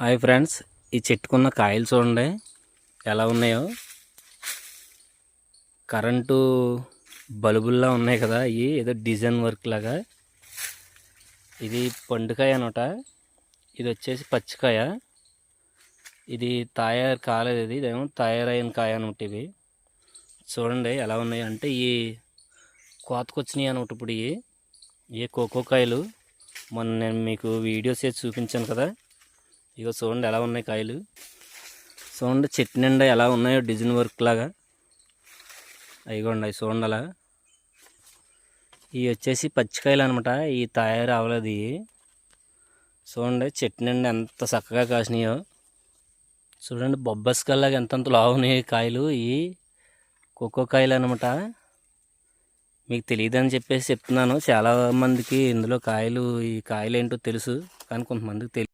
Hi friends, ఈ చెట్టుకున్న కాయలు చూడండి ఎలా ఉన్నాయో. కరెంటు బల్బుల్లా ఉన్నాయి కదా, ఇవి ఏదో డిజైన్ వర్క్ లాగా. ఇది పండుకాయ అనమాట. ఇది వచ్చేసి పచ్చికాయ. ఇది తయారు కాలేదు, ఇదేమో తయారైన కాయ అనమాట. ఇవి చూడండి ఎలా ఉన్నాయి అంటే ఈ కోతకొచ్చినాయి అనమాట. ఇప్పుడు ఏ కోకో కాయలు మొన్న నేను మీకు వీడియోస్ చేసి చూపించాను కదా. ఇగో చూడండి ఎలా ఉన్నాయి కాయలు. చూడండి చెట్టు నిండా ఎలా ఉన్నాయో డిజైన్ వర్క్ లాగా. అయిగోండి అవి చూడండి అలా. ఇవి వచ్చేసి పచ్చికాయలు అనమాట. ఇవి తయారు అవ్వలేదు. ఇవి చూడండి చెట్టు నిండా ఎంత చక్కగా కాసినాయో. చూడండి బొబ్బస్కల్లాగా ఎంతంత లావున్నాయి కాయలు. ఇవి కోకో కాయలు అనమాట. మీకు తెలియదని చెప్పేసి చెప్తున్నాను. చాలామందికి ఇందులో ఈ కాయలు ఏంటో తెలుసు, కానీ కొంతమందికి తెలియదు.